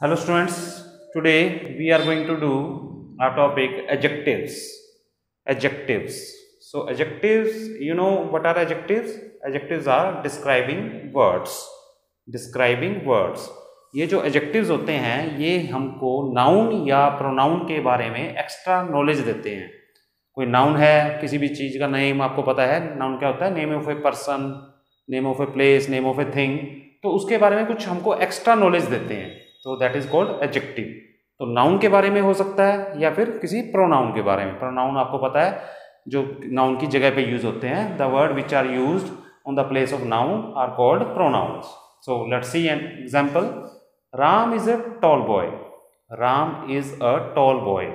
Hello students, today we are going to do our topic adjectives. Adjectives. So adjectives, you know what are adjectives? Adjectives are describing words. Describing words. ये जो adjectives होते हैं ये हमको noun या pronoun के बारे में extra knowledge देते हैं. कोई noun है, किसी भी चीज़ का name आपको पता है, noun क्या होता है? Name of a person, name of a place, name of a thing. तो उसके बारे में कुछ हमको extra knowledge देते हैं. तो दैट इज कॉल्ड एडजेक्टिव. तो नाउन के बारे में हो सकता है या फिर किसी प्रोनाउन के बारे में. प्रोनाउन आपको पता है जो नाउन की जगह पे यूज होते हैं. The word which are used on the place of noun are called pronouns. So let's see an example. Ram is a tall boy. Ram is a tall boy.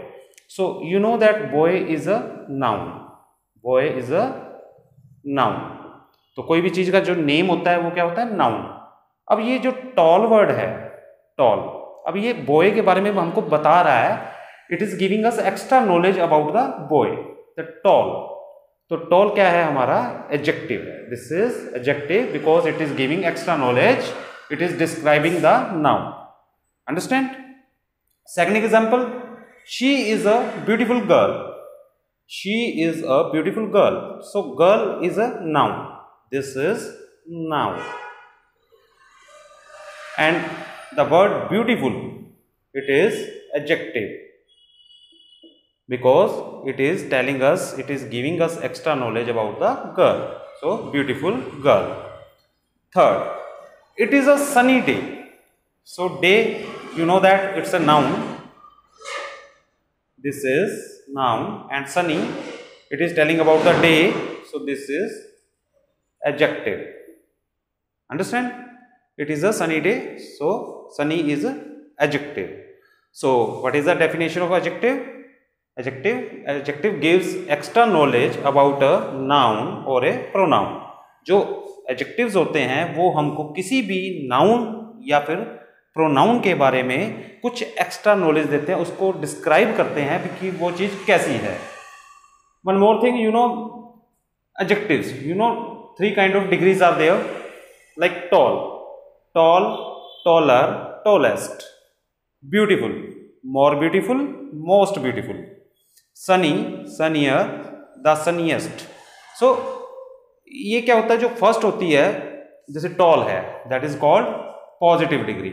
So you know that boy is a noun. Boy is a noun. तो कोई भी चीज का जो name होता है वो क्या होता है? नाउन. अब ये जो टॉल वर्ड है, टॉल, अब ये बॉय के बारे में हमको बता रहा है. It is giving us extra knowledge about the boy, the tall. तो टॉल क्या है? हमारा एडजेक्टिव है. This is adjective because it is giving extra knowledge. It is describing the noun. Understand? Second example. She is a beautiful girl. She is a beautiful girl. So girl is a noun. This is noun. And the word beautiful, it is adjective because it is telling us, it is giving us extra knowledge about the girl. So beautiful girl. Third, it is a sunny day. So day, you know that it's a noun. This is noun. And sunny, it is telling about the day. So this is adjective. Understand? It is a sunny day, so sunny is a adjective. So what is the definition of adjective? Adjective gives extra knowledge about a noun or a pronoun. जो adjectives होते हैं वो हमको किसी भी noun या फिर pronoun के बारे में कुछ extra knowledge देते हैं, उसको describe करते हैं कि वो चीज़ कैसी है. One more thing, you know adjectives. You know 3 kind of degrees are there, like tall, tall, taller, tallest. Beautiful, more beautiful, most beautiful. Sunny, sunnier, the sunniest. So ये क्या होता है? जो फर्स्ट होती है जैसे टॉल है, that is called positive degree.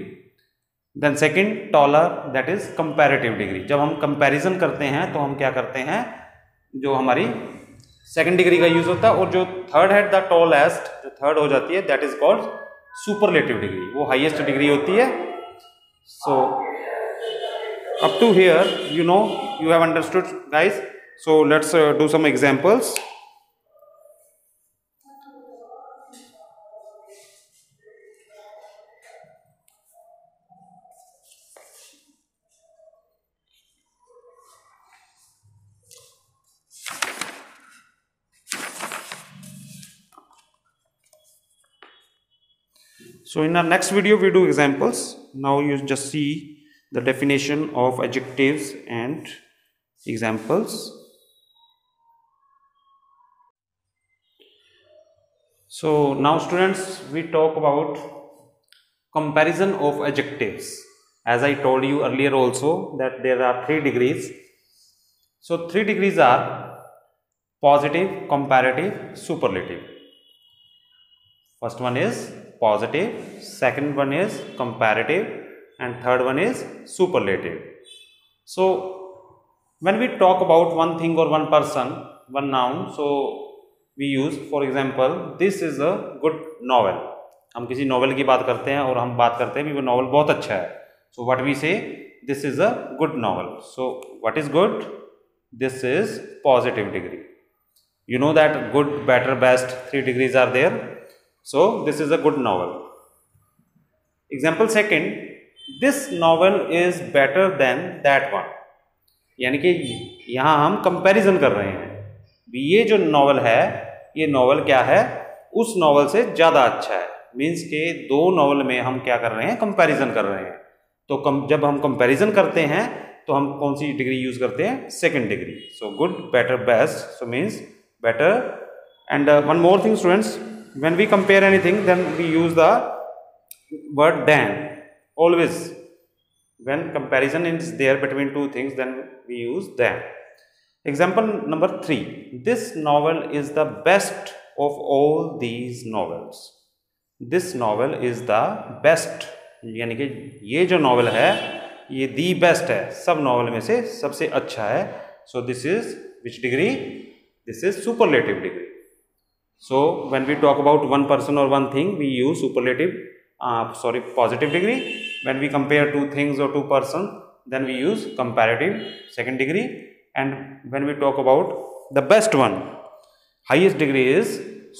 Then second taller, that is comparative degree. जब हम कंपैरिजन करते हैं तो हम क्या करते हैं? जो हमारी सेकंड डिग्री का यूज होता है. और जो थर्ड है, द टॉलेस्ट, जो थर्ड हो जाती है, that is called superlative degree. वो हाईएस्ट डिग्री होती है. So up to here you know you have understood guys. So let's do some examples. So in our next video we do examples. Now you just see the definition of adjectives and examples. So now students, we talk about comparison of adjectives. As I told you earlier also that there are 3 degrees. So 3 degrees are positive, comparative, superlative. First one is positive, second one is comparative, and third one is superlative. So when we talk about one thing or one person, one noun, so we use, for example, this is a good novel. हम किसी novel की बात करते हैं और हम बात करते हैं कि वो नॉवल बहुत अच्छा है. So what we say, this is a good novel. So what is good? This is positive degree. You know that good, better, best, 3 degrees are there. So this is a good novel. Example second, this novel is better than that one. यानी कि यहाँ हम comparison कर रहे हैं. ये जो novel है, ये नॉवल क्या है? उस नॉवल से ज़्यादा अच्छा है. मीन्स के 2 नॉवल में हम क्या कर रहे हैं? कंपैरिजन कर रहे हैं. तो जब हम कंपैरिजन करते हैं तो हम कौन सी डिग्री यूज करते हैं? Second degree. So good, better, best. So means better. And one more thing students, when we compare anything then we use the word than always. when comparison is there between two things, then we use than. Example number 3, this novel is the best of all these novels. This novel is the best, यानी कि ये जो novel है ये the best है, सब novel में से सबसे अच्छा है. So this is which degree? This is superlative degree. So when we talk about one person और one thing, we use superlative positive degree. When we compare two things or two person, then we use comparative second degree. And when we talk about the best one, highest degree is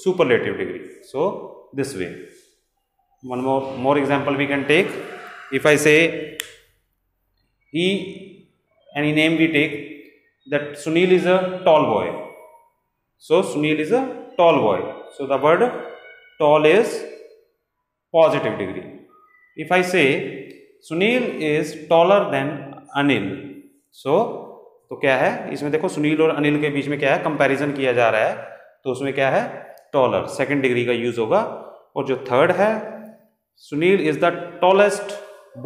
superlative degree. So this way. One more example we can take. If I say any name we take, that Sunil is a tall boy. So Sunil is a tall boy. So the word tall is positive degree. If I say Sunil is taller than Anil, so तो क्या है इसमें? देखो सुनील और अनिल के बीच में क्या है, कंपैरिजन किया जा रहा है, तो उसमें क्या है, टॉलर, सेकंड डिग्री का यूज होगा. और जो थर्ड है, Sunil is the tallest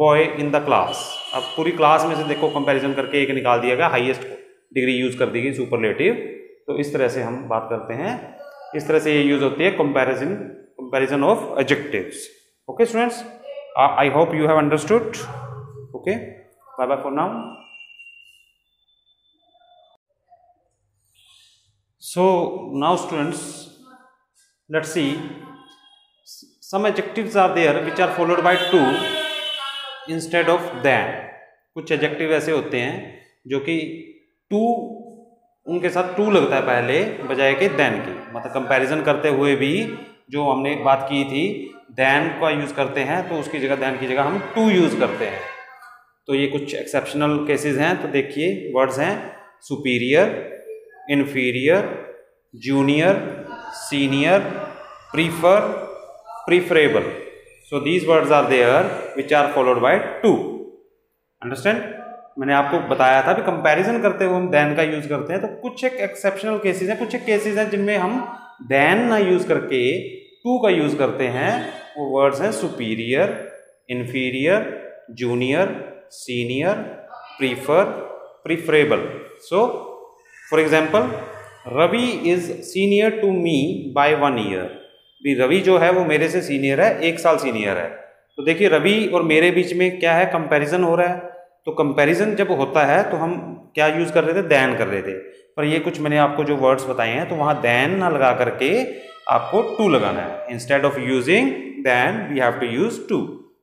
boy in the class. अब पूरी क्लास में से देखो कंपैरिजन करके एक निकाल दिया गया, हाईएस्ट डिग्री यूज कर दी गई, सुपरलेटिव. तो इस तरह से हम बात करते हैं, इस तरह से ये यूज होती है comparison of adjectives. Okay students, I hope you have understood. Okay, bye bye for now. So now students, let's see, some adjectives are there which are followed by to instead of than. कुछ adjective ऐसे होते हैं जो कि to, उनके साथ to लगता है पहले बजाय के than की. मतलब कंपैरिजन करते हुए भी जो हमने बात की थी, than का यूज़ करते हैं, तो उसकी जगह than की जगह हम to यूज़ करते हैं. तो ये कुछ एक्सेप्शनल केसेस हैं. तो देखिए वर्ड्स हैं superior, inferior, junior, senior, prefer, preferable. So these words are there which are followed by to. Understand? मैंने आपको बताया था कि कंपैरिजन करते हुए हम देन का यूज करते हैं. तो कुछ एक एक्सेप्शनल केसेस हैं, कुछ एक केसेस हैं जिनमें हम देन ना यूज करके टू का यूज करते हैं. वो वर्ड्स हैं superior, inferior, junior, senior, prefer, preferable. So for example, Ravi is senior to me by 1 year. भी रवि जो है वो मेरे से सीनियर है, 1 साल सीनियर है. तो देखिए रवि और मेरे बीच में क्या है, कंपैरिजन हो रहा है. तो कंपैरिजन जब होता है तो हम क्या यूज कर रहे थे, देन कर रहे थे. पर ये कुछ मैंने आपको जो वर्ड्स बताए हैं, तो वहां देन ना लगा करके आपको टू लगाना है. Instead of using than we have to use to.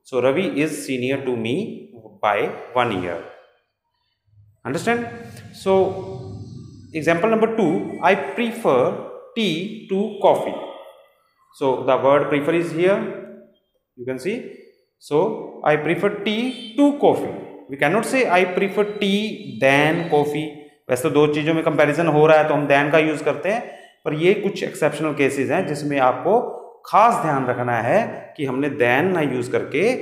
So Ravi is senior to me by 1 year. Understand? So example number 2, I prefer tea to coffee. So the word prefer is here, you can see. So I prefer tea to coffee. We can not say I prefer tea than coffee. वैसे तो दो चीज़ों में comparison हो रहा है तो हम देन का यूज़ करते हैं. पर ये कुछ एक्सेप्शनल केसेस हैं जिसमें आपको खास ध्यान रखना है कि हमने देन ना यूज़ करके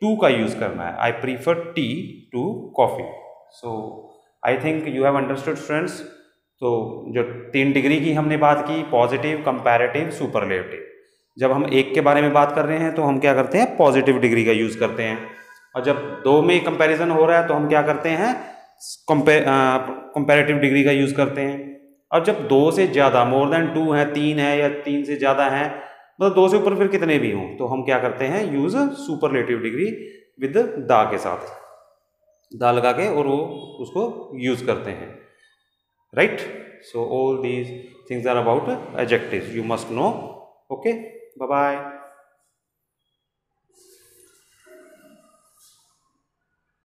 टू का यूज़ करना है. I prefer tea to coffee. So I think you have understood students. तो जो 3 डिग्री की हमने बात की, पॉजिटिव, कंपैरेटिव, सुपरलेटिव. जब हम एक के बारे में बात कर रहे हैं तो हम क्या करते हैं, पॉजिटिव डिग्री का यूज़ करते हैं. और जब 2 में कंपैरिजन हो रहा है तो हम क्या करते हैं, कंपैरेटिव डिग्री का यूज़ करते हैं. अब जब 2 से ज़्यादा, मोर देन 2 है, 3 है या 3 से ज़्यादा है, मतलब 2 से ऊपर फिर कितने भी हों, तो हम क्या करते हैं, यूज़ सुपरलेटिव डिग्री विद दा के साथ, दा लगा के और वो उसको यूज़ करते हैं. Right? So all these things are about adjectives, you must know. Okay, bye bye.